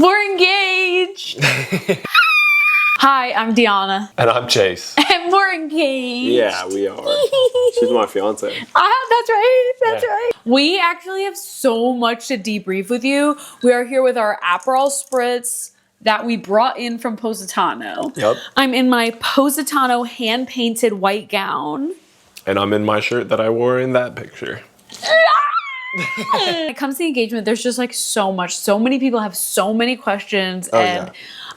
We're engaged. Hi, I'm Deanna. And I'm Chase. And we're engaged. Yeah, we are. She's my fiance. That's right. That's right. We actually have so much to debrief with you. We are here with our Aperol Spritz that we brought in from Positano. Yep. I'm in my Positano hand-painted white gown. And I'm in my shirt that I wore in that picture. When it comes to the engagement, there's just like so much. So many people have so many questions.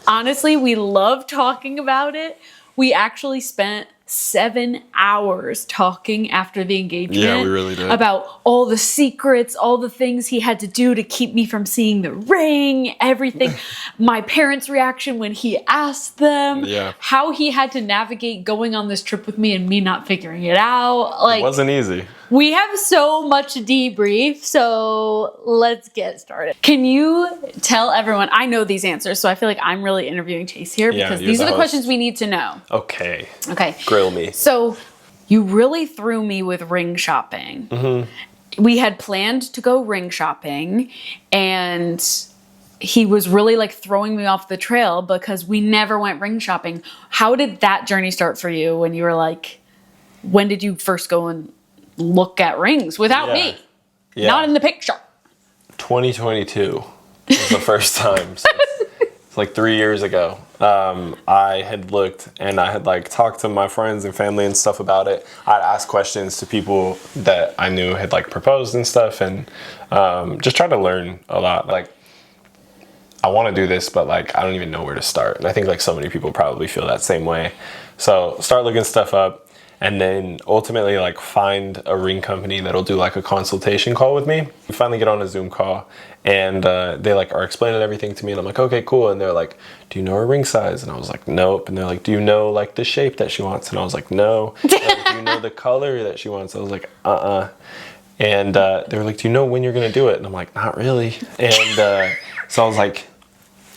Honestly, we love talking about it. We actually spent 7 hours talking after the engagement. Yeah, we really did. About all the secrets, all the things he had to do to keep me from seeing the ring, everything. My parents' reaction when he asked them. Yeah. How he had to navigate going on this trip with me and me not figuring it out. Like, it wasn't easy. We have so much to debrief, so let's get started. Can you tell everyone, I know these answers, so I feel like I'm really interviewing Chase here because these are the questions we need to know. Okay. Okay. Grill me. So you really threw me with ring shopping. Mm-hmm. We had planned to go ring shopping and he was really like throwing me off the trail because we never went ring shopping. How did that journey start for you when you were like, when did you first go and look at rings without me? Not in the picture. 2022 was the first time. It's like 3 years ago. I had looked and I had like talked to my friends and family and stuff about it. I'd ask questions to people that I knew had like proposed and stuff and just try to learn a lot. Like, I want to do this, but like, I don't even know where to start. And I think like so many people probably feel that same way. So start looking stuff up. And then ultimately like find a ring company that'll do like a consultation call with me. We finally get on a Zoom call and they like are explaining everything to me and I'm like, okay, cool. And they're like, do you know her ring size? And I was like, nope. And they're like, do you know like the shape that she wants? And I was like, no. Like, do you know the color that she wants? I was like, And they were like, do you know when you're gonna do it? And I'm like, not really. And so I was like,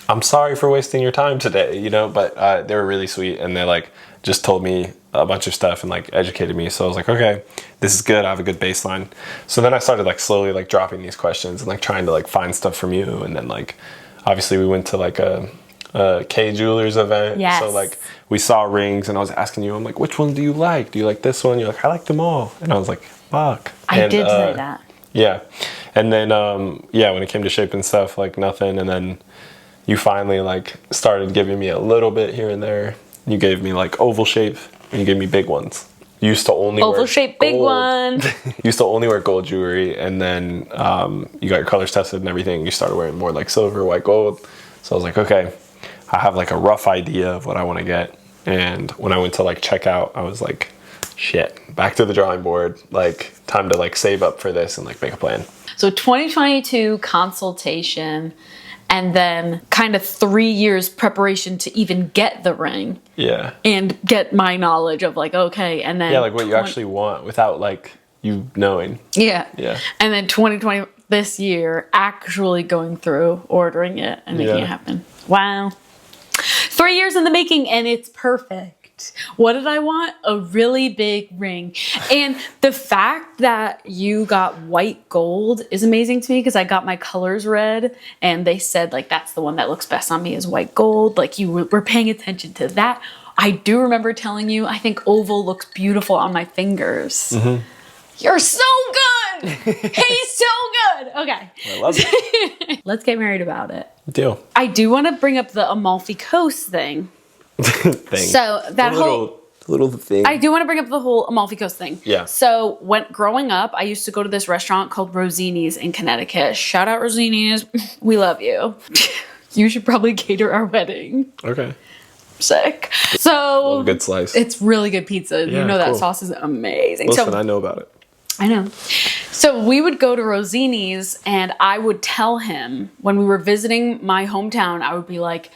I'm sorry for wasting your time today, you know, but they were really sweet and they like just told me a bunch of stuff and like educated me. So I was like, okay, this is good. I have a good baseline. So then I started like slowly like dropping these questions and like trying to like find stuff from you. And then like, obviously we went to like a K Jewelers event. Yes. So like we saw rings and I was asking you, I'm like, which one do you like? Do you like this one? You're like, I like them all. And I was like, fuck. I did say that. Yeah. And then, when it came to shape and stuff, like nothing. And then you finally like started giving me a little bit here and there. You gave me like oval shape and you gave me big ones. You used to only oval shape big one. You used to only wear gold jewelry and then you got your colors tested and everything. You started wearing more like silver, white, gold. So I was like, okay, I have like a rough idea of what I want to get. And when I went to like check out, I was like, shit, back to the drawing board. Like time to like save up for this and like make a plan. So 2022 consultation. And then kind of 3 years preparation to even get the ring. Yeah. And get my knowledge of like, okay, and then... Yeah, like what you actually want without like you knowing. Yeah. Yeah. And then 2020, this year, actually going through, ordering it and making it happen. Wow. 3 years in the making and it's perfect. What did I want? A really big ring. And the fact that you got white gold is amazing to me because I got my colors red and they said like that's the one that looks best on me is white gold. Like you were paying attention to that. I do remember telling you I think oval looks beautiful on my fingers. Mm-hmm. You're so good. He's so good. Okay. I love it. Let's get married about it. Deal. I do want to bring up the Amalfi Coast thing. So that little thing. I do want to bring up the whole Amalfi Coast thing. Yeah. So growing up, I used to go to this restaurant called Rosini's in Connecticut. Shout out Rosini's. We love you. You should probably cater our wedding. Okay. Sick. So love a good slice. It's really good pizza. Yeah, you know that cool. sauce is amazing. Listen, I know about it. I know. So we would go to Rosini's and I would tell him when we were visiting my hometown, I would be like,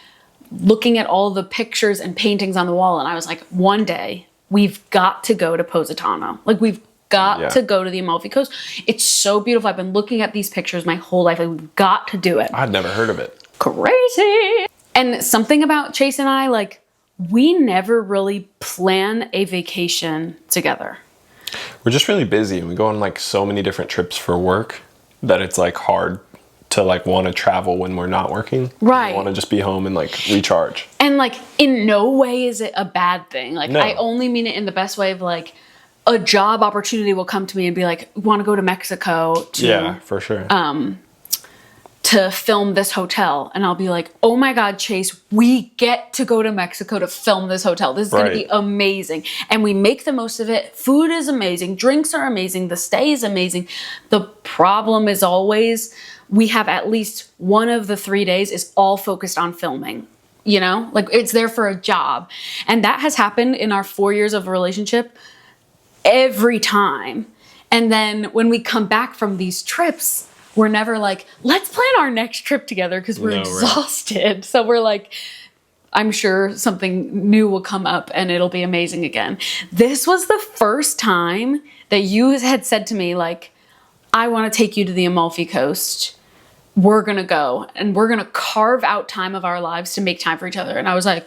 looking at all the pictures and paintings on the wall. And I was like, one day we've got to go to Positano. Like we've got to go to the Amalfi Coast. It's so beautiful. I've been looking at these pictures my whole life. Like, we've got to do it. I'd never heard of it. Crazy. And something about Chase and I, like we never really plan a vacation together. We're just really busy and we go on like so many different trips for work that it's like hard to like want to travel when we're not working. Right. We want to just be home and like recharge. And like in no way is it a bad thing. Like No. I only mean it in the best way of like a job opportunity will come to me and be like, want to go to Mexico Yeah, for sure. to film this hotel. And I'll be like, oh my God, Chase, we get to go to Mexico to film this hotel. This is going to be amazing. And we make the most of it. Food is amazing. Drinks are amazing. The stay is amazing. The problem is always we have at least one of the 3 days is all focused on filming. You know, like it's there for a job. And that has happened in our 4 years of a relationship every time. And then when we come back from these trips, we're never like, let's plan our next trip together because we're exhausted. Right. So we're like, I'm sure something new will come up and it'll be amazing again. This was the first time that you had said to me, like, I want to take you to the Amalfi Coast. We're going to go and we're going to carve out time of our lives to make time for each other. And I was like,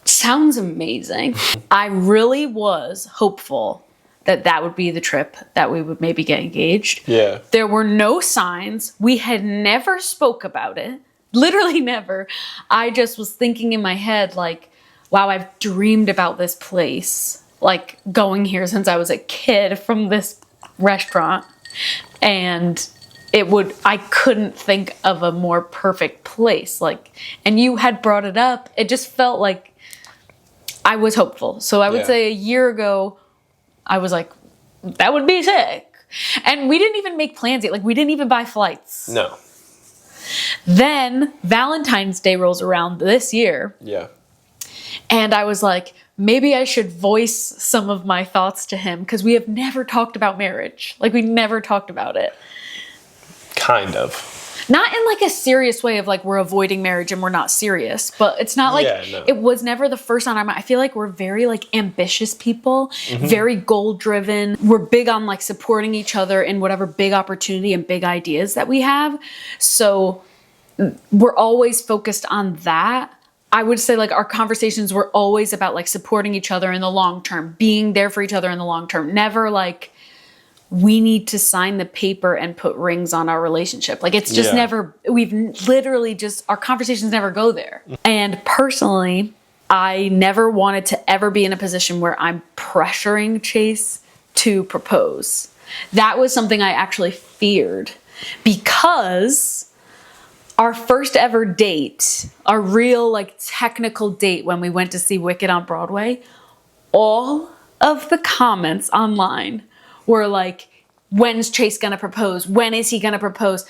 sounds amazing. I really was hopeful that would be the trip that we would maybe get engaged. Yeah. There were no signs. We had never spoke about it. Literally never. I just was thinking in my head like, wow, I've dreamed about this place. Like going here since I was a kid from this restaurant. And I couldn't think of a more perfect place. Like, and you had brought it up. It just felt like I was hopeful. So I would say a year ago, I was like, that would be sick. And we didn't even make plans yet. Like, we didn't even buy flights. No. Then Valentine's Day rolls around this year. Yeah. And I was like, maybe I should voice some of my thoughts to him because we have never talked about marriage. Like, we never talked about it. Kind of. Not in like a serious way of like we're avoiding marriage and we're not serious, but it's not like it was never the first on our mind. I feel like we're very like ambitious people, very goal driven. We're big on like supporting each other in whatever big opportunity and big ideas that we have. So we're always focused on that. I would say like our conversations were always about like supporting each other in the long term, being there for each other in the long term. Never like we need to sign the paper and put rings on our relationship. Like it's just never, we've literally just, our conversations never go there. And personally, I never wanted to ever be in a position where I'm pressuring Chase to propose. That was something I actually feared because our first ever date, our real like technical date when we went to see Wicked on Broadway, all of the comments online were like, when's Chase gonna propose? When is he gonna propose?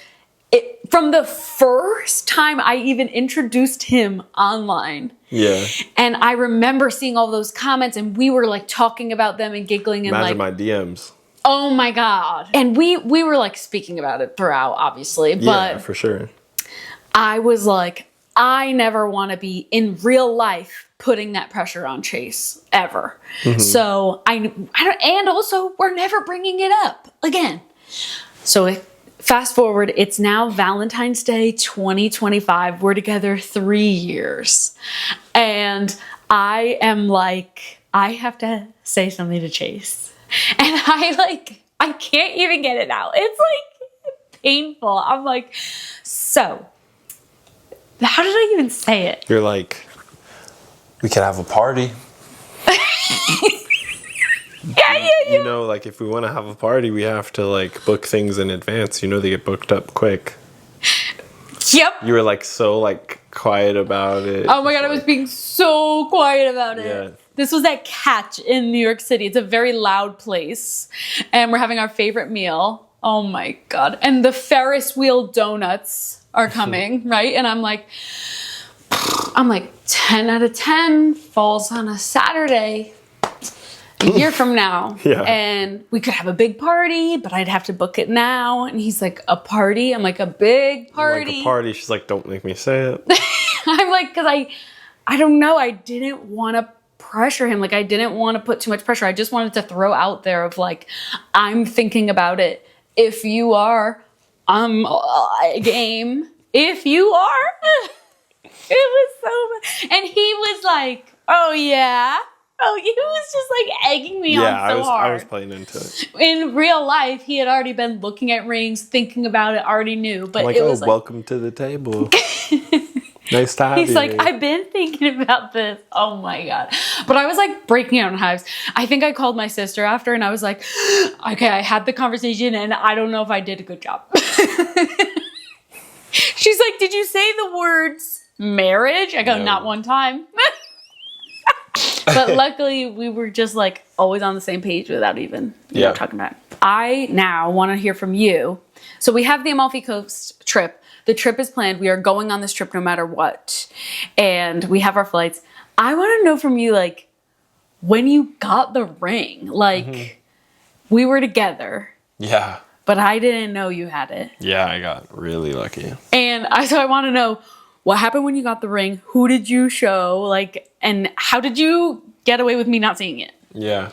From the first time I even introduced him online. Yeah. And I remember seeing all those comments and we were like talking about them and giggling and Imagine like. my DMs. Oh my God. And we were like speaking about it throughout, obviously. But yeah, for sure. I was like, I never want to be in real life putting that pressure on Chase ever. So I don't, and also we're never bringing it up again. So fast forward, it's now Valentine's Day 2025. We're together 3 years. And I am like, I have to say something to Chase. And I can't even get it out. It's like painful. I'm like, so how did I even say it? You're like, we could have a party. Yeah. You know, like if we want to have a party, we have to like book things in advance. You know, they get booked up quick. Yep. You were like so like quiet about it. Oh my God, I was being so quiet about it. Yeah. This was at Catch in New York City. It's a very loud place. And we're having our favorite meal. Oh my God. And the Ferris wheel donuts are coming, right? And I'm like 10 out of 10 falls on a Saturday a year from now. Yeah. And we could have a big party, but I'd have to book it now. And he's like, a party? I'm like, a big party? Like a party. She's like, don't make me say it. I'm like, because I don't know. I didn't want to pressure him. Like, I didn't want to put too much pressure. I just wanted to throw out there of like, I'm thinking about it. If you are, I'm game. If you are. It was so bad. And he was like, oh yeah. Oh, he was just like egging me on so hard. I was playing into it. In real life, he had already been looking at rings, thinking about it, already knew. But like, it was welcome to the table. Nice to have you. He's like, I've been thinking about this. Oh my God. But I was like breaking out in hives. I think I called my sister after and I was like, okay, I had the conversation and I don't know if I did a good job. She's like, did you say the words marriage? I go, No. Not one time. But luckily we were just like always on the same page without even talking about it. I now want to hear from you. So we have the Amalfi Coast trip. The trip is planned. We are going on this trip no matter what. And we have our flights. I want to know from you, like, when you got the ring, like, we were together. Yeah. But I didn't know you had it. Yeah, I got really lucky. And so I want to know, what happened when you got the ring? Who did you show? Like, and how did you get away with me not seeing it? Yeah.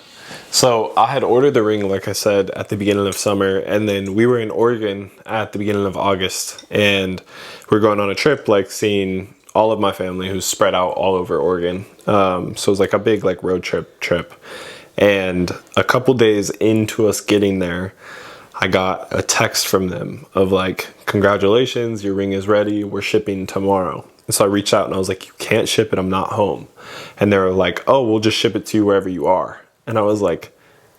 So I had ordered the ring, like I said, at the beginning of summer. And then we were in Oregon at the beginning of August. And we're going on a trip, like seeing all of my family who's spread out all over Oregon. So it was like a big like road trip. And a couple days into us getting there, I got a text from them of like, congratulations, your ring is ready. We're shipping tomorrow. And so I reached out and I was like, you can't ship it. I'm not home. And they were like, oh, we'll just ship it to you wherever you are. And I was like,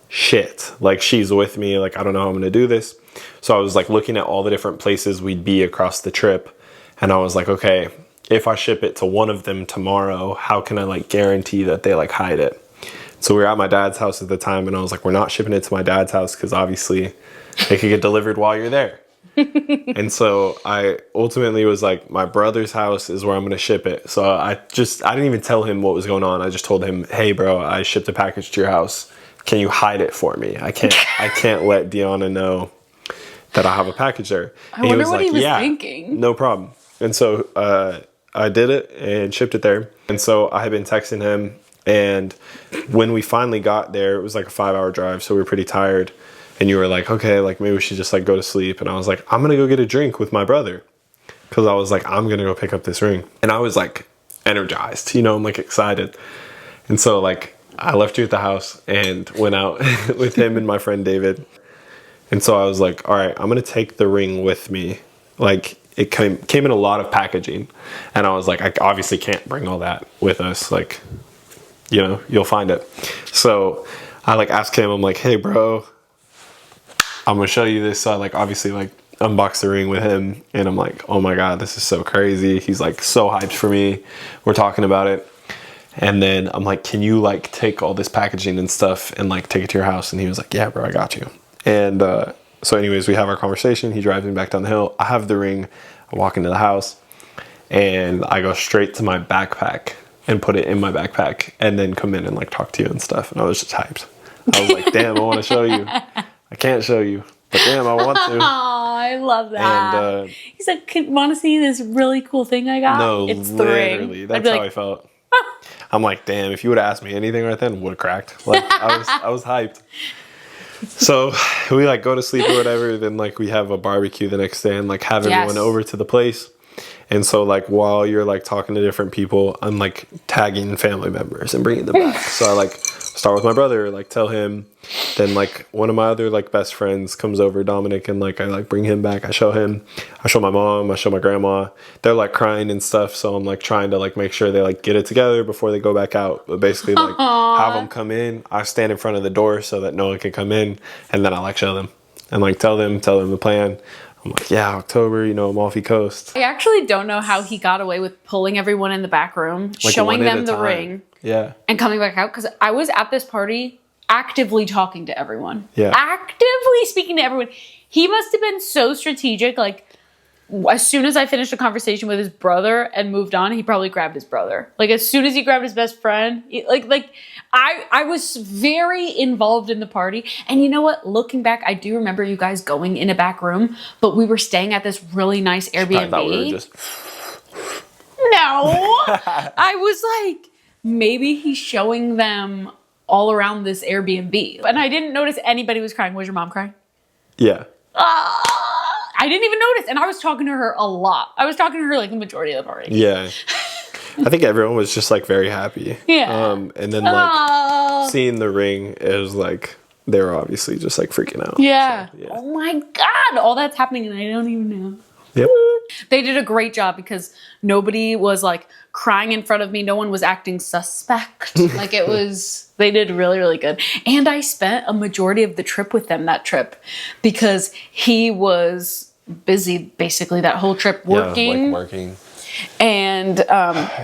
shit, like she's with me. Like, I don't know how I'm going to do this. So I was like looking at all the different places we'd be across the trip. And I was like, okay, if I ship it to one of them tomorrow, how can I like guarantee that they like hide it? So we were at my dad's house at the time and I was like, we're not shipping it to my dad's house because obviously it could get delivered while you're there. And so I ultimately was like, my brother's house is where I'm going to ship it. So I didn't even tell him what was going on. I just told him, hey bro, I shipped a package to your house. Can you hide it for me? I can't let Deanna know that I have a package there. I wonder what he was thinking. No problem. And so I did it and shipped it there. And so I had been texting him. And when we finally got there, it was like a 5-hour drive. So we were pretty tired. And you were like, okay, like maybe we should just like go to sleep. And I was like, I'm going to go get a drink with my brother. Because I was like, I'm going to go pick up this ring. And I was like energized, I'm like excited. And so like I left you at the house and went out with him and my friend David. And so I was like, all right, I'm going to take the ring with me. Like it came in a lot of packaging. And I was like, I obviously can't bring all that with us. Like, you'll find it. So I like asked him, I'm like, hey bro, I'm gonna show you this. So I like obviously like unboxed the ring with him and I'm like, oh my God, this is so crazy. He's like so hyped for me. We're talking about it. And then I'm like, can you like take all this packaging and stuff and like take it to your house? And he was like, yeah, bro, I got you. And so anyways, we have our conversation. He drives me back down the hill. I have the ring. I walk into the house and I go straight to my backpack and put it in my backpack and then come in and like talk to you and stuff. And I was just hyped. I was like, damn, I want to show you. I can't show you, but damn, I want to. Oh, I love that. And he's like, want to see this really cool thing I got? no, it's the literally, ring. that's how I felt. I'm like, damn, if you would have asked me anything right then, would have cracked. Like I was hyped. So we like go to sleep or whatever. Then like we have a barbecue the next day and like have everyone over to the place. And so like while you're like talking to different people, I'm like tagging family members and bringing them back. So I like start with my brother, like tell him. Then like one of my other like best friends comes over, Dominic, and like I like bring him back. I show him. I show my mom. I show my grandma. They're like crying and stuff. So I'm like trying to like make sure they like get it together before they go back out. But basically like have them come in. I stand in front of the door so that no one can come in, and then I like show them and like tell them the plan. I'm like, yeah, October, Amalfi Coast. I actually don't know how he got away with pulling everyone in the back room, like showing them the ring, and coming back out. Because I was at this party actively talking to everyone. Yeah. Actively speaking to everyone. He must have been so strategic. Like, as soon as I finished a conversation with his brother and moved on, he probably grabbed his brother. Like, as soon as he grabbed his best friend, I was very involved in the party. And you know what? Looking back, I do remember you guys going in a back room, but we were staying at this really nice Airbnb. I thought we were just... No! I was like, maybe he's showing them all around this Airbnb. And I didn't notice anybody was crying. Was your mom crying? Yeah. I didn't even notice. And I was talking to her a lot. I was talking to her like the majority of the party. Yeah. I think everyone was just like very happy. Yeah. And then like seeing the ring, it was like they were obviously just like freaking out. Yeah. So, yeah. Oh my God. All that's happening and I don't even know. Yep. They did a great job because nobody was like crying in front of me. No one was acting suspect. Like it was, they did really, really good. And I spent a majority of the trip with them that trip because he was busy basically that whole trip working. Yeah, like working. And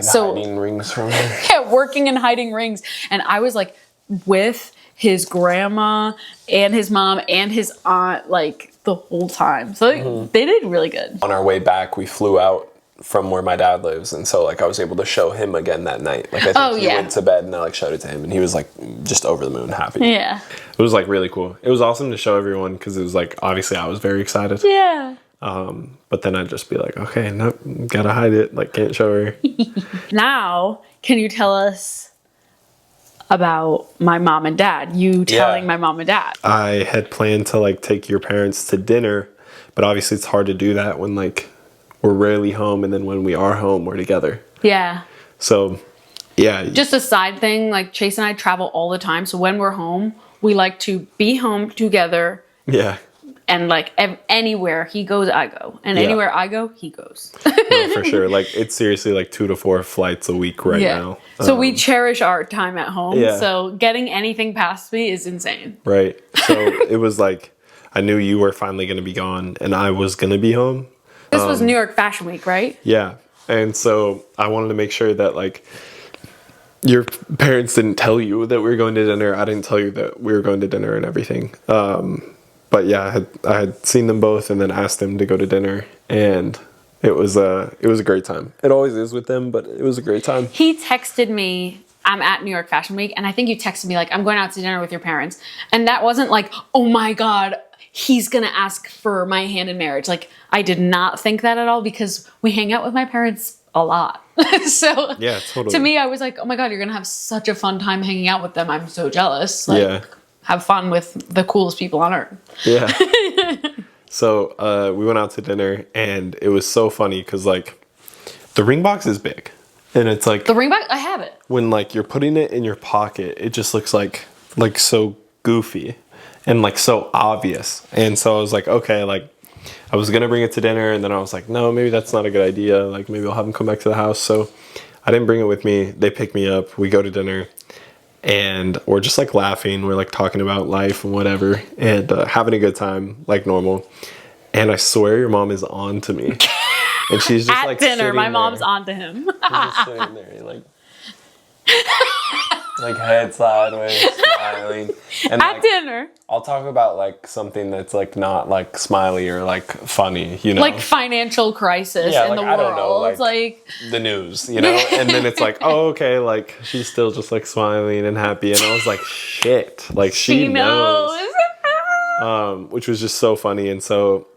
so hiding rings from her. Yeah, working and hiding rings. And I was like with his grandma and his mom and his aunt like the whole time. So they did really good. On our way back, we flew out from where my dad lives, and so like I was able to show him again that night. Like I think he went to bed and I like showed it to him and he was like just over the moon happy. Yeah. It was like really cool. It was awesome to show everyone because it was like obviously I was very excited. Yeah. But then I'd just be like, okay, nope, gotta hide it. Like can't show her. Now, can you tell us about my mom and dad? You telling my mom and dad. I had planned to like take your parents to dinner, but obviously it's hard to do that when like we're rarely home, and then when we are home, we're together. Yeah. So, yeah. Just a side thing, like Chase and I travel all the time, so when we're home, we like to be home together. Yeah. And like anywhere he goes, I go. And anywhere I go, he goes. No, for sure. Like it's seriously like 2 to 4 flights a week right now. So we cherish our time at home. Yeah. So getting anything past me is insane. Right. So it was like, I knew you were finally going to be gone and I was going to be home. This was New York Fashion Week, right? Yeah. And so I wanted to make sure that like your parents didn't tell you that we were going to dinner. I didn't tell you that we were going to dinner and everything. But yeah, I had seen them both and then asked them to go to dinner, and it was a great time. It always is with them, but it was a great time. He texted me, I'm at New York Fashion Week, and I think you texted me like, I'm going out to dinner with your parents. And that wasn't like, oh my God, he's gonna ask for my hand in marriage. Like, I did not think that at all because we hang out with my parents a lot. So yeah, totally. To me, I was like, oh my God, you're gonna have such a fun time hanging out with them. I'm so jealous. Like, yeah. Have fun with the coolest people on earth. Yeah. So we went out to dinner and it was so funny because like the ring box is big and it's like the ring box, I have it. When like you're putting it in your pocket, it just looks like so goofy and like so obvious. And so I was like, okay, like I was gonna bring it to dinner and then I was like, no, maybe that's not a good idea. Like maybe I'll have them come back to the house. So I didn't bring it with me. They pick me up. We go to dinner. And we're just like laughing. We're like talking about life and whatever and having a good time like normal. And I swear your mom is on to me. And she's just at like dinner, my mom's on to him. She's just sitting there like head sideways, smiling. And at dinner. I'll talk about like something that's like not like smiley or like funny, you know? Like financial crisis in the world. I don't know, like the news, you know? And then it's like, oh, okay, like she's still just like smiling and happy. And I was like, shit, like she knows. Which was just so funny. And so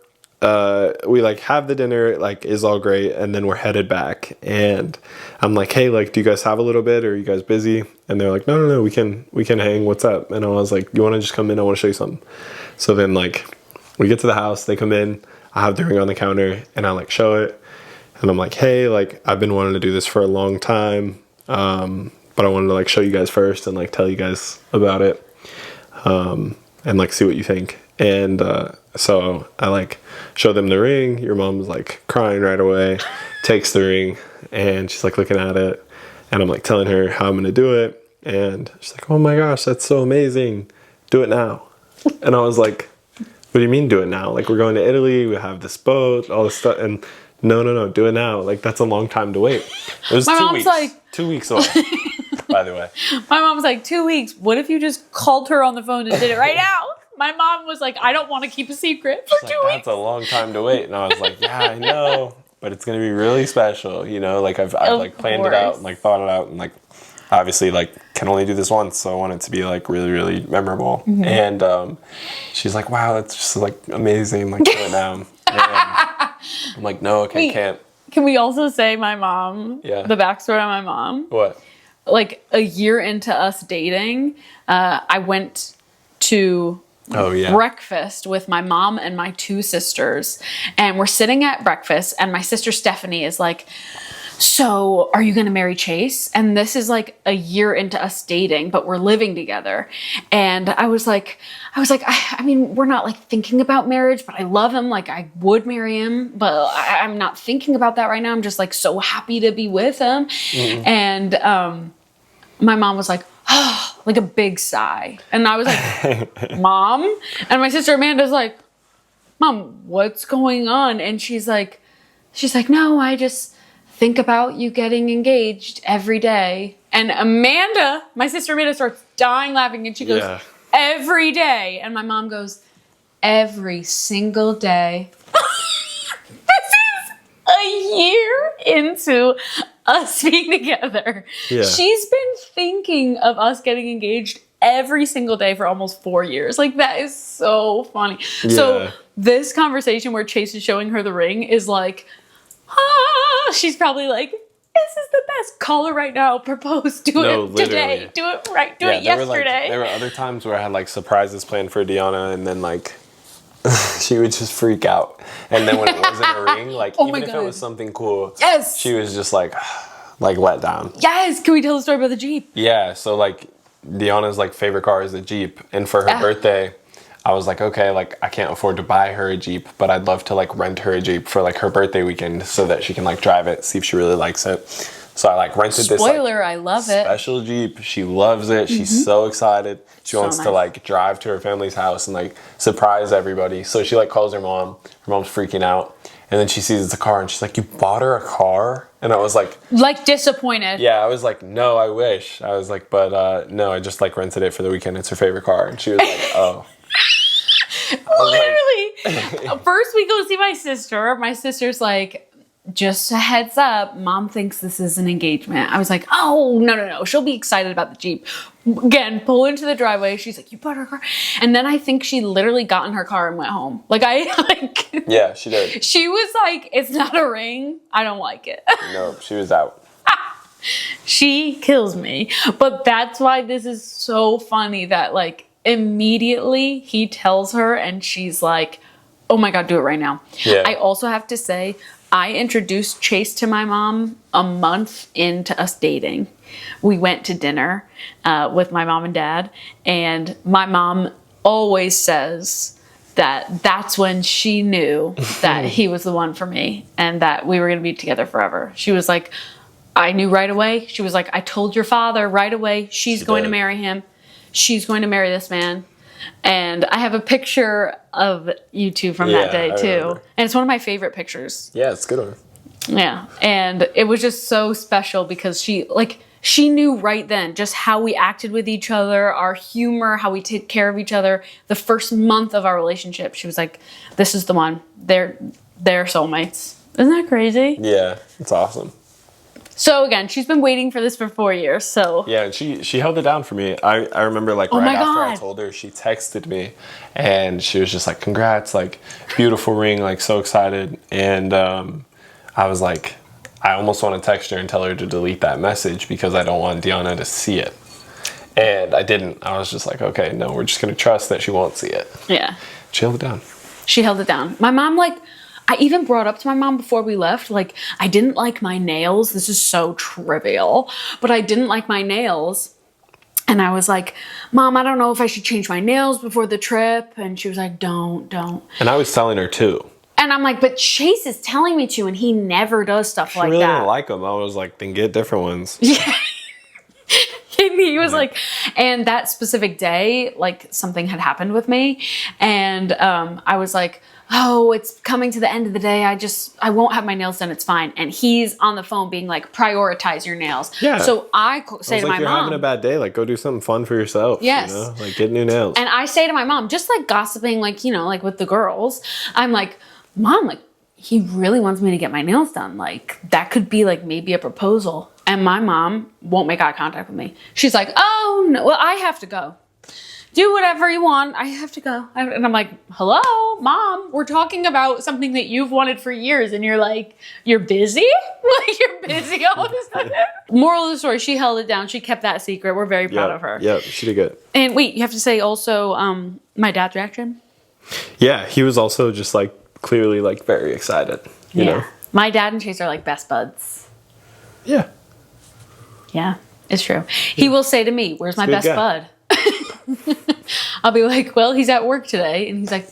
we like have the dinner, like is all great, and then we're headed back and I'm like, hey, like do you guys have a little bit or are you guys busy? And they're like, no, we can hang, what's up? And I was like, you want to just come in? I want to show you something. So then like we get to the house, they come in, I have the ring on the counter and I like show it and I'm like, hey, like I've been wanting to do this for a long time, but I wanted to like show you guys first and like tell you guys about it and like see what you think. And so I like show them the ring. Your mom's like crying right away, takes the ring and she's like looking at it and I'm like telling her how I'm gonna do it and she's like, oh my gosh, that's so amazing, do it now. And I was like, what do you mean do it now? Like we're going to Italy, we have this boat, all this stuff, and no, do it now. Like that's a long time to wait. It was 2 weeks. Like 2 weeks away. By the way, my mom's like, 2 weeks, what if you just called her on the phone and did it right now? My mom was like, I don't want to keep a secret for 2 weeks. That's a long time to wait. And I was like, yeah, I know, but it's going to be really special. You know, like I've like planned it out and like thought it out and like obviously like can only do this once. So I want it to be like really, really memorable. Mm-hmm. And she's like, wow, that's just like amazing. Like do it now. And I'm like, no, okay, can't. Can we also say my mom, the backstory on my mom? What? Like a year into us dating, I went to breakfast with my mom and my 2 sisters, and we're sitting at breakfast and my sister Stephanie is like, so are you going to marry Chase? And this is like a year into us dating, but we're living together. And I was like, I mean, we're not like thinking about marriage, but I love him. Like I would marry him, but I'm not thinking about that right now. I'm just like so happy to be with him. Mm-hmm. And my mom was like, oh, like a big sigh. And I was like, Mom? And my sister Amanda's like, Mom, what's going on? And she's like, no, I just think about you getting engaged every day. And Amanda, my sister Amanda, starts dying laughing, and she goes, every day. And my mom goes, every single day. This is a year into us being together. Yeah. She's been thinking of us getting engaged every single day for almost 4 years. Like, that is so funny. Yeah. So this conversation where Chase is showing her the ring is like, she's probably like, this is the best. Call her right now. Propose. Do it today. Do it right. Do it yesterday. There were other times where I had like surprises planned for Deanna, and then like she would just freak out. And then when it wasn't a ring, like even if it was something cool, she was just like let down. Yes. Can we tell the story about the Jeep? Yeah. So like Deanna's like favorite car is the Jeep, and for her birthday, I was like, okay, like I can't afford to buy her a Jeep, but I'd love to like rent her a Jeep for like her birthday weekend so that she can like drive it, see if she really likes it. So I like rented this like, I love it. Special Jeep. She loves it. Mm-hmm. She's so excited. She wants to like drive to her family's house and like surprise everybody. So she like calls her mom. Her mom's freaking out. And then she sees it's a car and she's like, you bought her a car? And I was like disappointed. Yeah, I was like, no, I wish. I was like, but no, I just like rented it for the weekend. It's her favorite car. And she was like, oh. Literally. First we go see my sister. My sister's like, just a heads up, Mom thinks this is an engagement. I was like, oh, no. She'll be excited about the Jeep. Again, pull into the driveway. She's like, you bought her car? And then I think she literally got in her car and went home. Yeah, she did. She was like, it's not a ring. I don't like it. No, she was out. She kills me. But that's why this is so funny that like immediately he tells her and she's like, oh my God, do it right now. Yeah. I also have to say, I introduced Chase to my mom a month into us dating. We went to dinner with my mom and dad, and my mom always says that that's when she knew that he was the one for me and that we were going to be together forever. She was like, I knew right away. She was like, I told your father right away, she's going to marry him. She's going to marry this man. And I have a picture of you two from that day too. And it's one of my favorite pictures. Yeah, it's a good one. Yeah. And it was just so special because she knew right then just how we acted with each other, our humor, how we take care of each other. The first month of our relationship, she was like, this is the one. They're soulmates. Isn't that crazy? Yeah, it's awesome. So again, she's been waiting for this for 4 years. So yeah, and she held it down for me. I remember like right after I told her, she texted me and she was just like, congrats, like beautiful ring, like so excited. And I was like, I almost want to text her and tell her to delete that message because I don't want Deanna to see it. And I didn't. I was just like, okay, no, we're just gonna trust that she won't see it. Yeah. She held it down. She held it down. My mom I even brought up to my mom before we left, like, I didn't like my nails. This is so trivial, but I didn't like my nails. And I was like, Mom, I don't know if I should change my nails before the trip. And she was like, don't. And I was telling her too. And I'm like, but Chase is telling me to, and he never does stuff like that. I really don't like them. I was like, then get different ones. Yeah. And he was like, and that specific day, like something had happened with me. And I was like, oh, it's coming to the end of the day. I won't have my nails done. It's fine. And he's on the phone being like, prioritize your nails. Yeah. So I say to my you're mom, having a bad day. Like, go do something fun for yourself. Yes. You know? Like, get new nails. And I say to my mom, just like gossiping, like, you know, like with the girls, I'm like, Mom, like, he really wants me to get my nails done. Like, that could be like maybe a proposal. And my mom won't make eye contact with me. She's like, oh, no, well, I have to go. Do whatever you want. I have to go. And I'm like, hello, Mom. We're talking about something that you've wanted for years. And you're like, you're busy? Like, you're busy all of a sudden? Moral of the story, she held it down. She kept that secret. We're very proud of her. Yeah, she did good. And wait, you have to say also my dad's reaction? Yeah, he was also just like clearly like very excited. You know? My dad and Chase are like best buds. Yeah. Yeah, it's true. He will say to me, "Where's my best bud?" I'll be like, "Well, he's at work today," and he's like,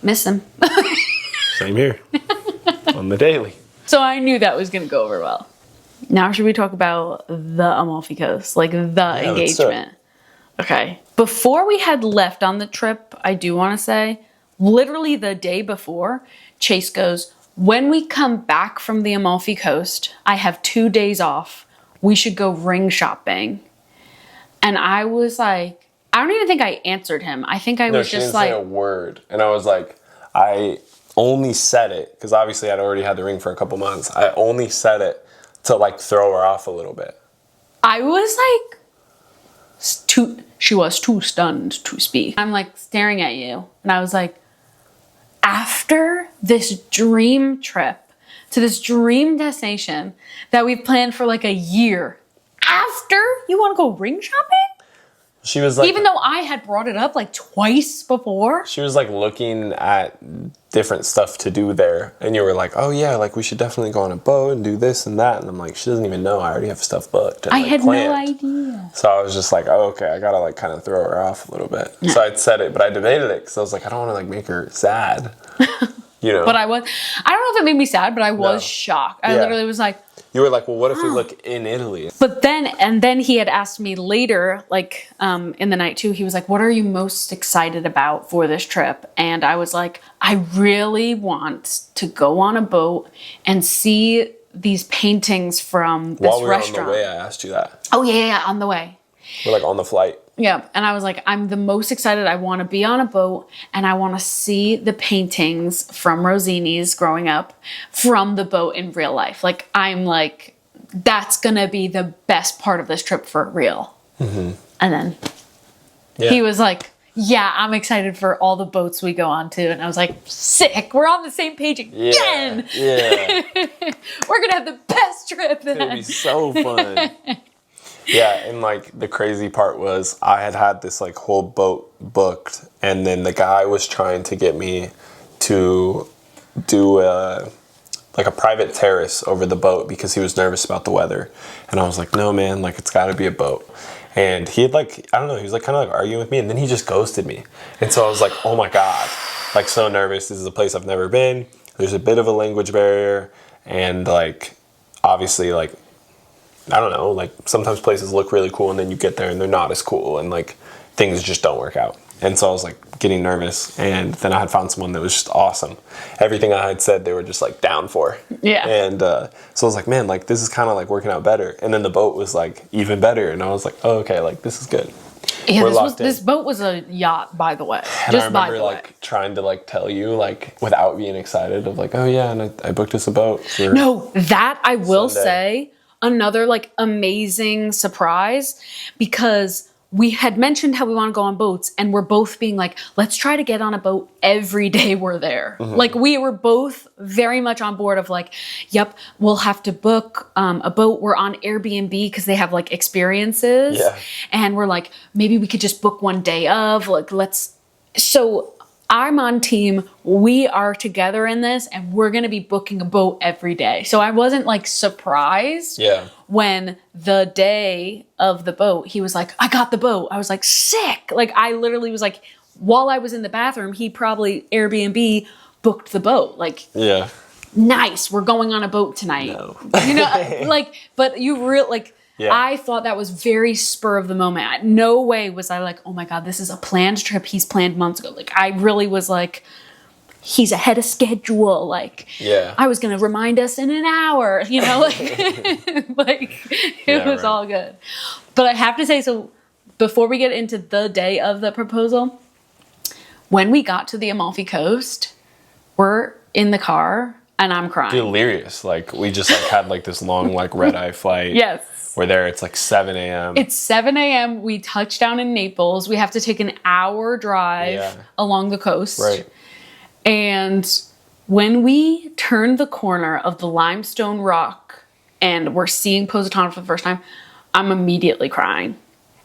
"Miss him." Same here. On the daily. So I knew that was going to go over well. Now should we talk about the Amalfi Coast, like the engagement? Okay. Before we had left on the trip, I do want to say, literally the day before, Chase goes, "When we come back from the Amalfi Coast, I have 2 days off. We should go ring shopping." And I was like, I don't even think I answered him. I think I was she just didn't like, say a word. And I was like, I only said it, because obviously I'd already had the ring for a couple months. I only said it to like throw her off a little bit. I was like, she was too stunned to speak. I'm like staring at you. And I was like, after this dream trip to this dream destination that we've planned for like a year, after you want to go ring shopping? She was like, even though I had brought it up like twice before. She was like looking at different stuff to do there. And you were like, "Oh yeah, like we should definitely go on a boat and do this and that." And I'm like, she doesn't even know. I already have stuff booked. And, I like, had planned. no idea. So I was just like, "Oh, okay, I gotta like kind of throw her off a little bit." Yeah. So I'd said it, but I debated it because I was like, I don't want to like make her sad. You know? But I don't know if it made me sad, but I was shocked. I literally was like, you were like, "Well, what if we look in Italy?" But then he had asked me later, like in the night too, he was like, "What are you most excited about for this trip?" And I was like, "I really want to go on a boat and see these paintings from this restaurant." On the way, I asked you that. Oh yeah, on the way. We're like on the flight. Yeah, and I was like, I'm the most excited. I want to be on a boat and I want to see the paintings from Rossini's growing up from the boat in real life. Like, I'm like, that's going to be the best part of this trip for real. Mm-hmm. And then he was like, "Yeah, I'm excited for all the boats we go on to." And I was like, sick. We're on the same page again. Yeah. We're going to have the best trip then. It'll be so fun. Yeah, and like the crazy part was I had this like whole boat booked, and then the guy was trying to get me to do like a private terrace over the boat because he was nervous about the weather. And I was like, "No, man, like it's got to be a boat." And he had like, I don't know, he was like kind of like arguing with me, and then he just ghosted me. And so I was like, "Oh my God," like so nervous. This is a place I've never been. There's a bit of a language barrier, and like obviously like, I don't know, like sometimes places look really cool and then you get there and they're not as cool and like things just don't work out. And so I was like getting nervous, and then I had found someone that was just awesome. Everything I had said, they were just like down for. Yeah. And so I was like, man, like this is kind of like working out better. And then the boat was like even better. And I was like, "Oh, okay, like this is good." Yeah, this boat was a yacht, by the way. And I remember like trying to like tell you like without being excited of like, "Oh yeah, and I booked us a boat." No, that I will say, another like amazing surprise, because we had mentioned how we want to go on boats, and we're both being like, let's try to get on a boat every day we're there. Mm-hmm. Like we were both very much on board of like, yep, we'll have to book a boat. We're on Airbnb because they have like experiences. Yeah. And we're like, maybe we could just book one day of like, so I'm on team. We are together in this, and we're going to be booking a boat every day. So I wasn't like surprised when the day of the boat, he was like, "I got the boat." I was like, sick. Like I literally was like, while I was in the bathroom, he probably Airbnb booked the boat. Like, yeah, nice. We're going on a boat tonight. No. You know, like, but you real like, yeah. I thought that was very spur of the moment. No way was I like, "Oh my God, this is a planned trip he's planned months ago." Like I really was like, he's ahead of schedule. Like, yeah, I was going to remind us in an hour, you know, like, it was all good. But I have to say, so before we get into the day of the proposal, when we got to the Amalfi Coast, we're in the car and I'm crying. Delirious. Like we just like had like this long like red eye flight. Yes. We're there. It's like 7 a.m. It's 7 a.m. We touch down in Naples. We have to take an hour drive along the coast. Right. And when we turned the corner of the limestone rock and we're seeing Positano for the first time, I'm immediately crying.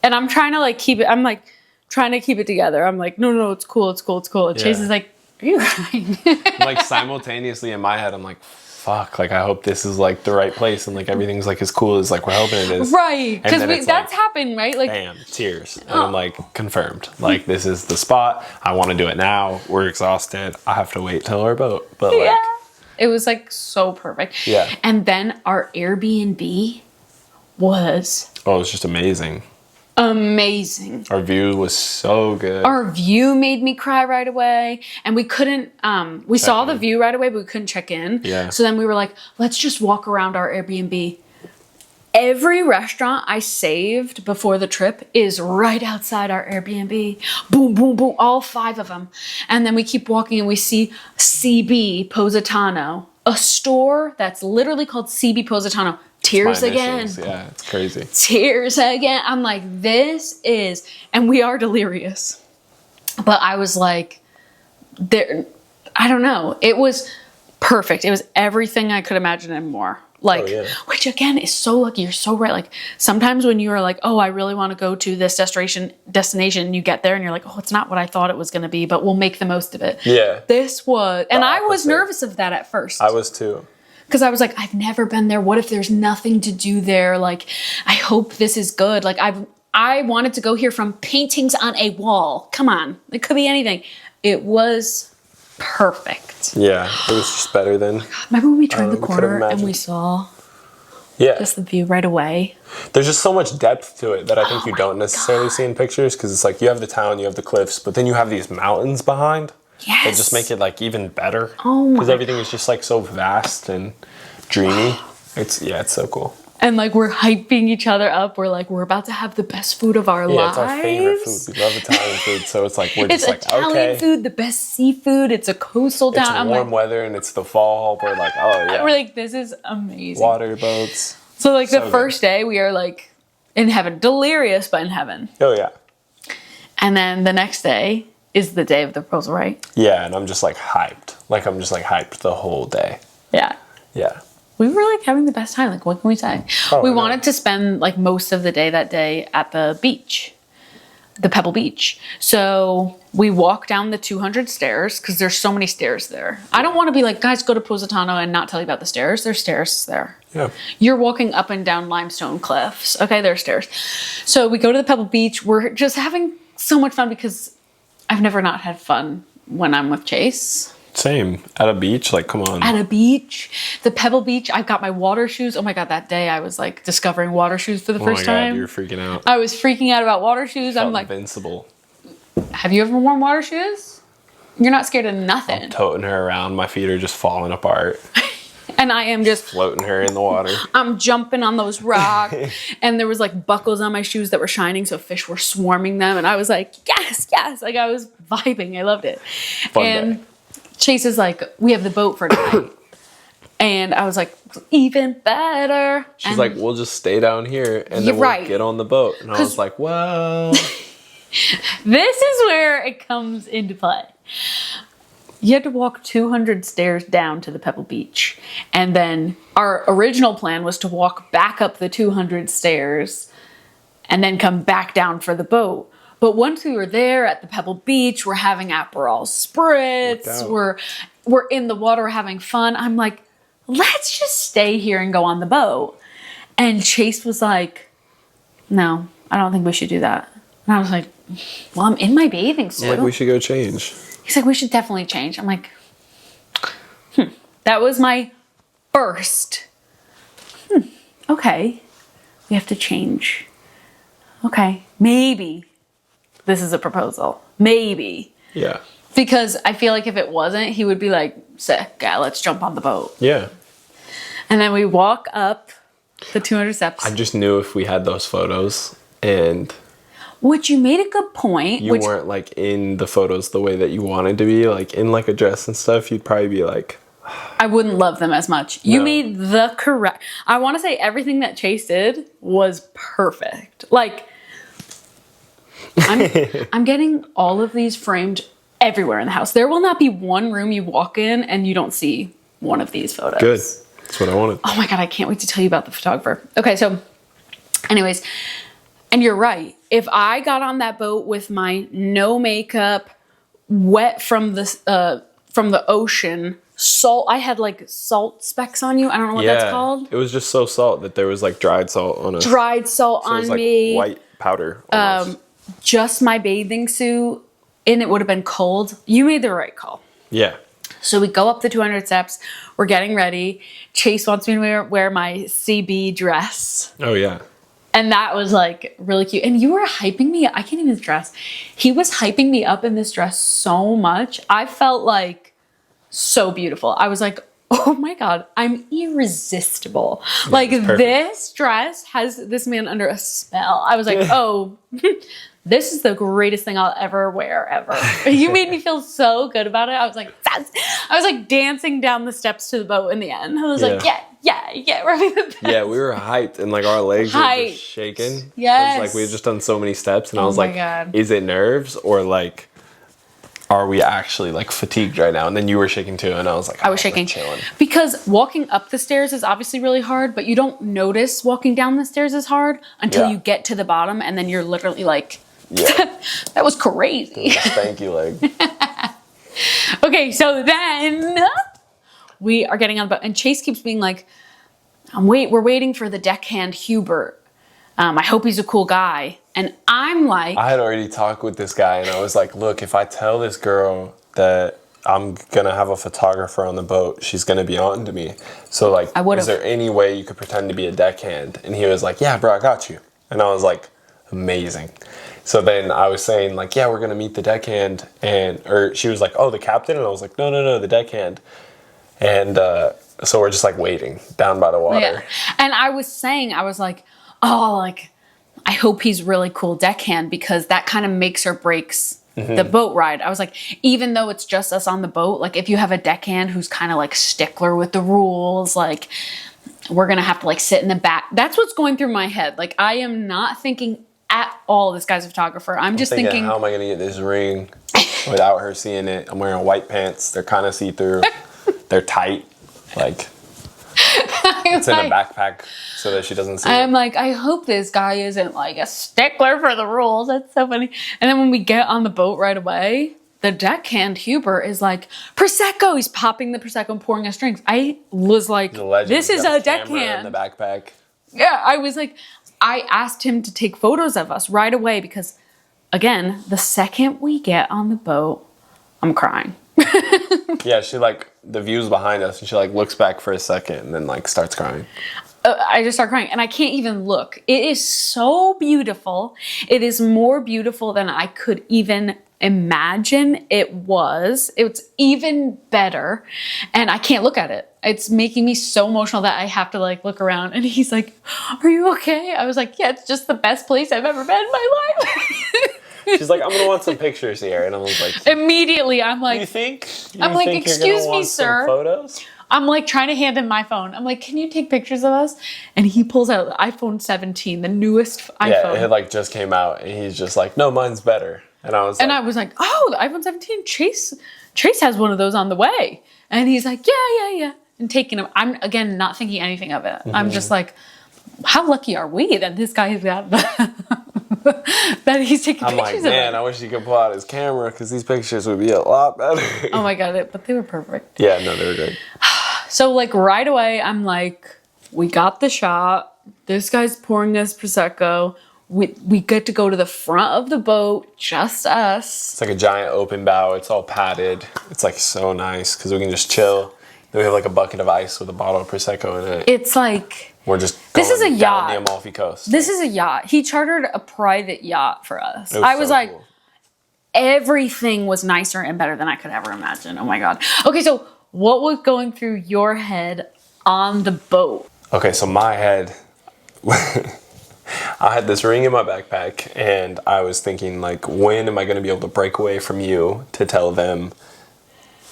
And I'm trying to like keep it, I'm like trying to keep it together. I'm like, no, it's cool. And Chase is like, "Are you crying?" Like simultaneously in my head, I'm like, fuck, like I hope this is like the right place and like everything's like as cool as like we're hoping it is. Right. Because that's like, happened, right? Like, bam, tears. And I'm like, confirmed. Like, this is the spot. I want to do it now. We're exhausted. I have to wait till our boat. But like, yeah. It was like so perfect. Yeah. And then our Airbnb was oh, it was just amazing. Amazing. Our view was so good. Our view made me cry right away. And we couldn't, we saw the view right away, but we couldn't check in. Yeah. So then we were like, let's just walk around our Airbnb. Every restaurant I saved before the trip is right outside our Airbnb. Boom, boom, boom, all 5 of them. And then we keep walking and we see CB Positano, a store that's literally called CB Positano. Tears again. Yeah, it's crazy. Tears again. I'm like, this is, and we are delirious. But I was like, there, I don't know. It was perfect. It was everything I could imagine and more. Like, which again is so lucky. You're so right. Like sometimes when you are like, oh, I really want to go to this destination, you get there and you're like, oh, it's not what I thought it was going to be, but we'll make the most of it. Yeah. This was, and I was nervous of that at first. I was too. Because I was like, I've never been there. What if there's nothing to do there? Like, I hope this is good. Like, I wanted to go here from paintings on a wall. Come on. It could be anything. It was perfect. Yeah, it was just better than... Remember when we turned the corner and we saw just the view right away? There's just so much depth to it that I think you don't necessarily see in pictures. Because it's like, you have the town, you have the cliffs, but then you have these mountains behind. Yes. That just make it like even better. Oh my Because everything is just like so vast and dreamy. It's so cool. And like we're hyping each other up. We're like, we're about to have the best food of our lives. Yeah, it's our favorite food. We love Italian food. So it's like, we're just like, Italian okay. food, the best seafood. It's a coastal town. It's warm weather and it's the fall. We're like, oh yeah. We're like, this is amazing. Water boats. So like the first day we are like in heaven. Delirious, but in heaven. Oh yeah. And then the next day is the day of the proposal, right? Yeah, and I'm just like hyped. Like I'm just like hyped the whole day. Yeah. Yeah. We were like having the best time. Like, what can we say? Oh, we wanted to spend like most of the day that day at the beach, the Pebble Beach. So we walk down the 200 stairs because there's so many stairs there. I don't want to be like, guys, go to Positano and not tell you about the stairs. There's stairs there. Yeah. You're walking up and down limestone cliffs. Okay, there's stairs. So we go to the Pebble Beach. We're just having so much fun because I've never not had fun when I'm with Chase. Same. At a beach? Like, come on. At a beach. The Pebble Beach. I've got my water shoes. Oh my God, that day I was like discovering water shoes for the first time. You were freaking out. I was freaking out about water shoes. I'm like, invincible. Have you ever worn water shoes? You're not scared of nothing. I'm toting her around. My feet are just falling apart. And I am just floating her in the water. I'm jumping on those rocks. And there was like buckles on my shoes that were shining, so fish were swarming them. And I was like, yes, yes. Like I was vibing. I loved it. Fun day. Chase is like, we have the boat for tonight. And I was like, even better. She's like, we'll just stay down here and then we'll get on the boat. And I was like, well. This is where it comes into play. You had to walk 200 stairs down to the Pebble Beach. And then our original plan was to walk back up the 200 stairs and then come back down for the boat. But once we were there at the Pebble Beach, we're having Aperol Spritz, we're in the water having fun. I'm like, let's just stay here and go on the boat. And Chase was like, no, I don't think we should do that. And I was like, well, I'm in my bathing suit. I'm like, we should go change. He's like, we should definitely change. I'm like, That was my first. Okay, we have to change. Okay, maybe this is a proposal. Maybe. Yeah. Because I feel like if it wasn't, he would be like, sick, yeah, let's jump on the boat. Yeah. And then we walk up the 200 steps. I just knew if we had those photos and... Which you made a good point. You weren't like in the photos the way that you wanted to be, like in like a dress and stuff, you'd probably be like... I wouldn't love them as much. You made the correct... I want to say everything that Chase did was perfect. Like, I'm getting all of these framed everywhere in the house. There will not be one room you walk in and you don't see one of these photos. Good. That's what I wanted. Oh my God, I can't wait to tell you about the photographer. Okay, so anyways, and you're right. If I got on that boat with my no makeup, wet from the ocean salt. I had like salt specks on you. I don't know what that's called. It was just so salt that there was like dried salt on us. Dried salt so it on was like me. White powder almost. Just my bathing suit, and it would have been cold. You made the right call. Yeah. So we go up the 200 steps. We're getting ready. Chase wants me to wear my CB dress. Oh, yeah. And that was like really cute. And you were hyping me. I can't even dress. He was hyping me up in this dress so much. I felt like so beautiful. I was like, oh my God, I'm irresistible. Yeah, like this dress has this man under a spell. I was like, oh, this is the greatest thing I'll ever wear ever. You made me feel so good about it. I was like dancing down the steps to the boat in the end. I was like, yeah. Yeah, we were hyped and like our legs were just shaking. Yes. Like we had just done so many steps and I was my like, God. Is it nerves or like, are we actually like fatigued right now? And then you were shaking too and I was like, I was shaking. Chilling. Because walking up the stairs is obviously really hard, but you don't notice walking down the stairs is hard until you get to the bottom and then you're literally like, that was crazy. Thank you, leg. Okay, so then we are getting on the boat, and Chase keeps being like, we're waiting for the deckhand Hubert. I hope he's a cool guy. And I'm like... I had already talked with this guy, and I was like, look, if I tell this girl that I'm going to have a photographer on the boat, she's going to be on to me. So, like, is there any way you could pretend to be a deckhand? And he was like, yeah, bro, I got you. And I was like, amazing. So then I was saying, like, yeah, we're going to meet the deckhand. Or she was like, oh, the captain? And I was like, no, the deckhand. And so we're just, like, waiting down by the water. Yeah. And I was like, oh, like, I hope he's really cool deckhand because that kind of makes or breaks the boat ride. I was like, even though it's just us on the boat, like, if you have a deckhand who's kind of, like, stickler with the rules, like, we're going to have to, like, sit in the back. That's what's going through my head. Like, I am not thinking at all this guy's a photographer. I'm just thinking, how am I going to get this ring without her seeing it? I'm wearing white pants. They're kind of see-through. They're tight. Like, it's in a backpack so that she doesn't see it. I'm like, I hope this guy isn't like a stickler for the rules. That's so funny. And then when we get on the boat right away, the deckhand Hubert is like, Prosecco. He's popping the Prosecco and pouring us drinks. I was like, this is a deckhand. In the backpack. Yeah, I was like, I asked him to take photos of us right away because, again, the second we get on the boat, I'm crying. Yeah, she like, the view's behind us and she like looks back for a second and then like starts crying. I just start crying and I can't even look. It is so beautiful. It is more beautiful than I could even imagine it was. It's even better and I can't look at it. It's making me so emotional that I have to like look around and he's like, are you okay? I was like, yeah, it's just the best place I've ever been in my life. She's like, I'm gonna want some pictures here. And I was like, immediately I'm like, you think excuse me, sir. Photos? I'm like trying to hand him my phone. I'm like, can you take pictures of us? And he pulls out the iPhone 17, the newest iPhone. Yeah, it had like just came out and he's just like, no, mine's better. And I was like, oh, the iPhone 17, Chase has one of those on the way. And he's like, yeah. And taking him. I'm again not thinking anything of it. I'm just like, how lucky are we that this guy has got that he's taking pictures of it. I'm like, man, I wish he could pull out his camera because these pictures would be a lot better. Oh my God, but they were perfect. Yeah, no, they were great. So like right away, I'm like, we got the shot. This guy's pouring us Prosecco. We get to go to the front of the boat, just us. It's like a giant open bow. It's all padded. It's like so nice because we can just chill. Then we have like a bucket of ice with a bottle of Prosecco in it. It's like... We're just going this is a yacht. down the Amalfi Coast. This is a yacht. He chartered a private yacht for us. I was like, cool. Everything was nicer and better than I could ever imagine. Oh my God. Okay, so what was going through your head on the boat? Okay, so my head... I had this ring in my backpack and I was thinking like, when am I going to be able to break away from you to tell them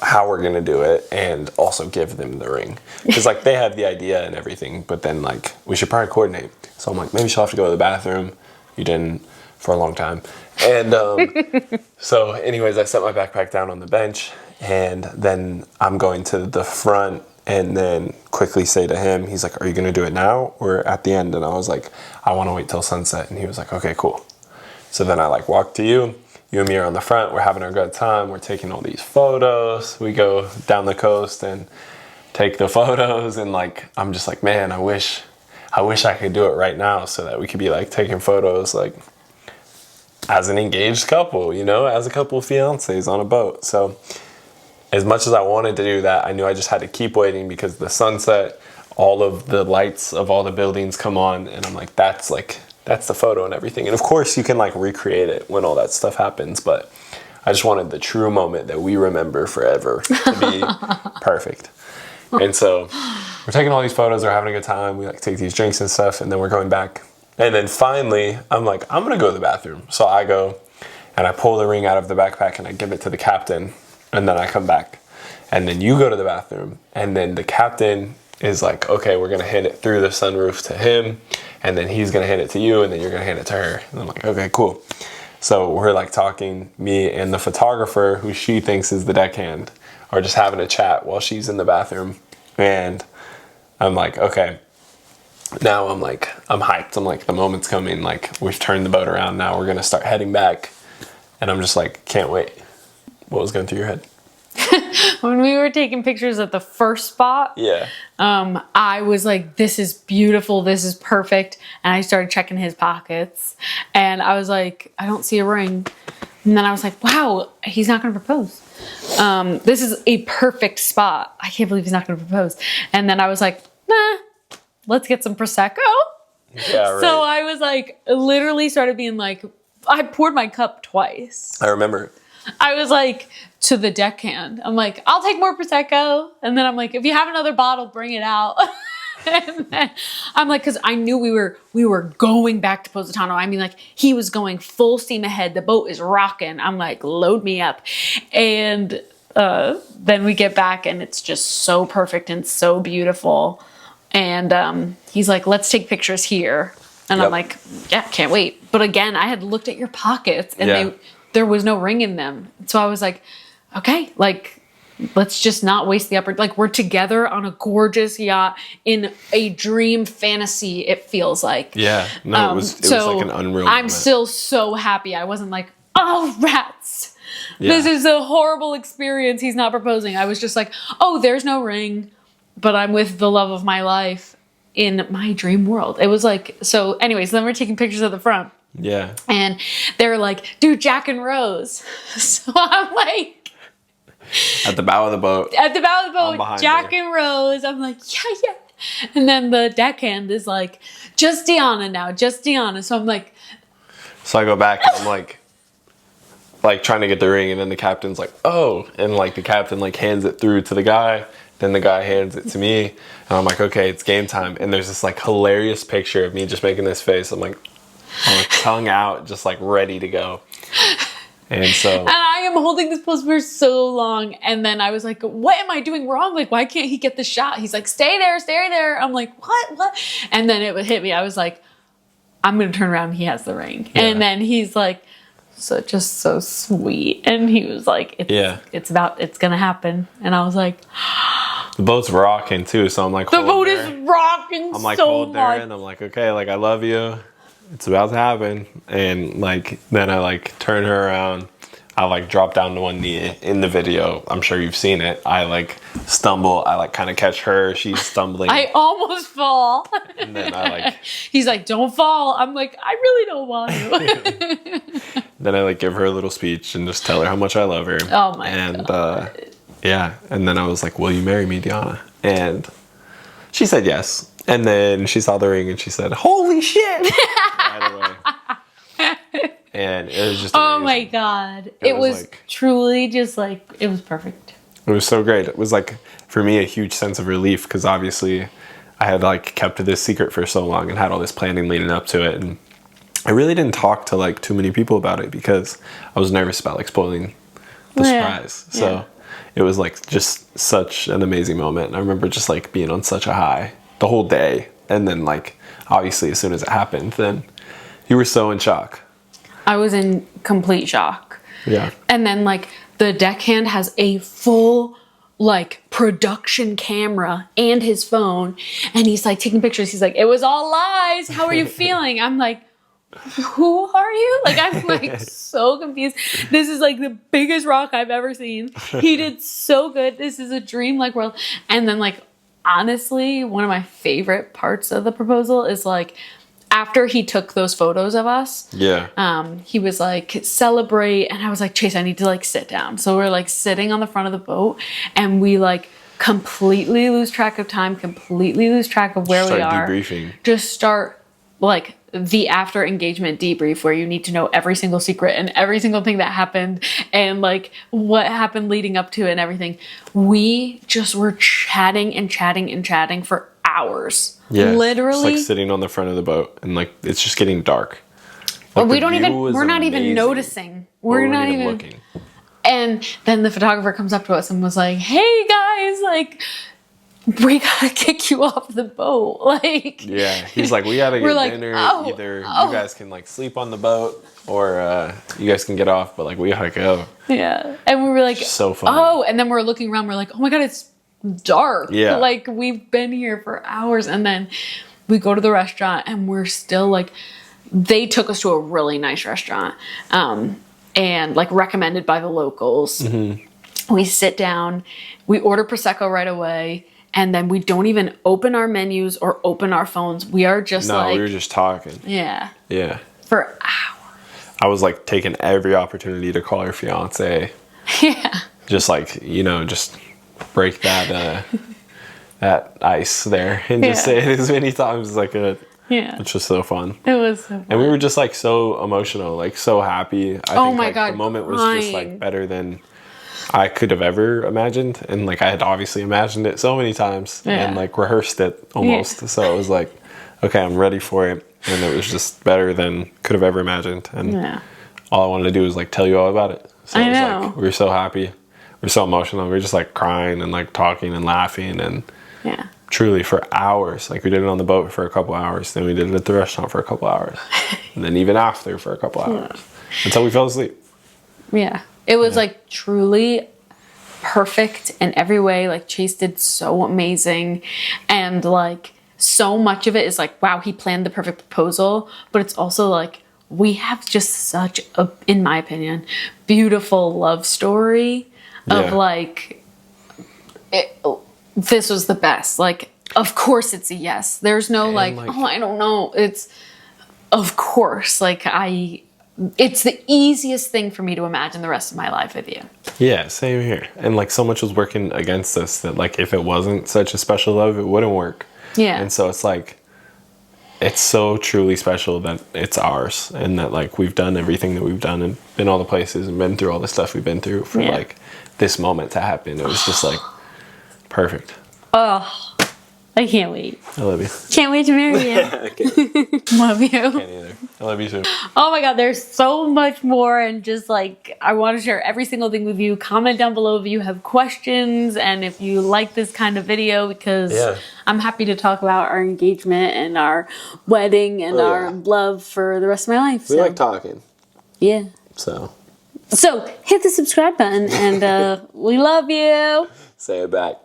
how we're going to do it and also give them the ring? Because like they had the idea and everything, but then like we should probably coordinate. So I'm like, maybe she'll have to go to the bathroom. You didn't for a long time. And so anyways, I set my backpack down on the bench and then I'm going to the front and then quickly say to him, he's like, are you going to do it now or at the end? And I was like, I want to wait till sunset. And he was like, okay, cool. So then I like walked to you You and me are on the front. We're having a good time. We're taking all these photos. We go down the coast and take the photos. And like, I'm just like, man, I wish I could do it right now so that we could be like taking photos like as an engaged couple, you know, as a couple of fiancés on a boat. So as much as I wanted to do that, I knew I just had to keep waiting because the sunset, all of the lights of all the buildings come on, and I'm like, that's the photo and everything. And of course you can like recreate it when all that stuff happens, but I just wanted the true moment that we remember forever to be perfect. And so we're taking all these photos, we're having a good time, we like take these drinks and stuff, and then we're going back. And then finally, I'm like, I'm gonna go to the bathroom. So I go and I pull the ring out of the backpack and I give it to the captain, and then I come back. And then you go to the bathroom, and then the captain is like, okay, we're gonna hand it through the sunroof to him, and then he's gonna hand it to you, and then you're gonna hand it to her. And I'm like, okay, cool. So we're like talking, me and the photographer, who she thinks is the deckhand, are just having a chat while she's in the bathroom. And I'm like, okay, now I'm hyped. I'm like, the moment's coming. Like, we've turned the boat around. Now we're gonna start heading back. And I'm just like, can't wait. What was going through your head? When we were taking pictures at the first spot, Yeah. I was like, this is beautiful, this is perfect. And I started checking his pockets, and I was like, I don't see a ring. And then I was like, wow, he's not gonna propose. This is a perfect spot. I can't believe he's not gonna propose. And then I was like, nah, let's get some Prosecco. Yeah, right. So I was like, literally started being like, I poured my cup twice. I remember. I was like, to the deckhand, I'm like, I'll take more Prosecco. And then I'm like, if you have another bottle, bring it out. And then I'm like, because I knew we were going back to Positano. I mean, like, he was going full steam ahead. The boat is rocking. I'm like, load me up. And then we get back, and it's just so perfect and so beautiful. And he's like, let's take pictures here. And I'm like, yeah, can't wait. But again, I had looked at your pockets, and there was no ring in them. So I was like, okay, like, let's just not waste the like, we're together on a gorgeous yacht in a dream fantasy, it feels like. Yeah, no, it was like an unreal moment. I'm still so happy. I wasn't like, oh, rats. Yeah. This is a horrible experience. He's not proposing. I was just like, oh, there's no ring, but I'm with the love of my life in my dream world. It was like, so anyways, then we're taking pictures at the front. Yeah. And they're like, dude, Jack and Rose. So I'm like, at the bow of the boat. At the bow of the boat, Jack and Rose. I'm like, yeah. And then the deckhand is like, just Deanna now, just Deanna. So I'm like. So I go back and I'm like trying to get the ring, and then the captain's like, oh. And like the captain like hands it through to the guy. Then the guy hands it to me. And I'm like, okay, it's game time. And there's this like hilarious picture of me just making this face. I'm like tongue out, just like ready to go. And so. And I am holding this pose for so long. And then I was like, what am I doing wrong? Like, why can't he get the shot? He's like, stay there, stay there. I'm like, what? And then it would hit me. I was like, I'm going to turn around. He has the ring. Yeah. And then he's like, just so sweet. And he was like, it's going to happen. And I was like, the boat's rocking too. So I'm like, the boat is rocking. I'm like, so hold there. much. And I'm like, okay, like, I love you. It's about to happen. And like, then I like turn her around. I like drop down to one knee in the video. I'm sure you've seen it. I like stumble. I like kind of catch her. She's stumbling. I almost fall. And then I like. He's like, don't fall. I'm like, I really don't want to. Then I like give her a little speech and just tell her how much I love her. Oh my God. Yeah. And then I was like, will you marry me, Deanna? And she said yes. And then she saw the ring and she said, holy shit. Right away. And it was just amazing. Oh my God. It was like, truly just like, it was perfect. It was so great. It was like, for me, a huge sense of relief, because obviously I had like kept this secret for so long and had all this planning leading up to it. And I really didn't talk to like too many people about it because I was nervous about like spoiling the surprise. So it was like just such an amazing moment. And I remember just like being on such a high the whole day. And then like, obviously as soon as it happened, then you were so in shock. I was in complete shock. Yeah. And then like the deckhand has a full like production camera and his phone, and he's like taking pictures. He's like, it was all lies. How are you feeling? I'm like, who are you? Like, I'm like so confused. This is like the biggest rock I've ever seen. He did so good. This is a dream-like world. And then like, honestly, one of my favorite parts of the proposal is like, after he took those photos of us, he was like, celebrate. And I was like, Chase, I need to like sit down. So we're like sitting on the front of the boat and we like completely lose track of time, completely lose track of where we are. Debriefing. Just start like the after engagement debrief where you need to know every single secret and every single thing that happened and like what happened leading up to it and everything. We just were chatting and chatting and chatting for hours. Yeah, literally, just like sitting on the front of the boat and like it's just getting dark. Like, we're not even noticing. We're not even looking. And then the photographer comes up to us and was like, "Hey guys, like, we gotta kick you off the boat." Like, yeah, he's like, "We gotta get dinner. Either you guys can like sleep on the boat, or you guys can get off, but like we gotta go." Yeah, and we were like, "So funny." Oh, and then we're looking around. We're like, "Oh my god, it's dark." Yeah, like we've been here for hours, and then we go to the restaurant, and we're still like, they took us to a really nice restaurant. And like recommended by the locals. Mm-hmm. We sit down, we order Prosecco right away, and then we don't even open our menus or open our phones. We are just we were just talking. Yeah. Yeah. For hours. I was like taking every opportunity to call your fiance. Yeah. Just like, just break that that ice there and just say it as many times as I could. Yeah. Which was so fun. It was so fun. And we were just like so emotional, like so happy. I think my God, the moment was just like better than I could have ever imagined. And like I had obviously imagined it so many times and like rehearsed it almost. Yeah. So it was like, okay, I'm ready for it. And it was just better than could have ever imagined. And all I wanted to do was like tell you all about it. So it was like we were so happy. We were so emotional. We were just like crying and like talking and laughing and truly for hours. Like we did it on the boat for a couple hours, then we did it at the restaurant for a couple hours, and then even after for a couple hours until we fell asleep. Yeah, it was like truly perfect in every way. Like Chase did so amazing, and like so much of it is like, wow, he planned the perfect proposal, but it's also like we have just such a, in my opinion, beautiful love story of like this was the best. Like, of course it's a yes. There's no like, oh, I don't know. It's, of course, like it's the easiest thing for me to imagine the rest of my life with you. Yeah, same here. And like so much was working against us that like if it wasn't such a special love, it wouldn't work. Yeah. And so it's like, it's so truly special that it's ours and that like we've done everything that we've done and been all the places and been through all the stuff we've been through for like this moment to happen. It was just like, perfect. Oh, I can't wait. I love you. Can't wait to marry you. Love you. Can't either. I love you too. Oh my God, there's so much more, and just like I want to share every single thing with you. Comment down below if you have questions and if you like this kind of video, because I'm happy to talk about our engagement and our wedding and our love for the rest of my life. We like talking. Yeah. So hit the subscribe button and we love you. Say it back.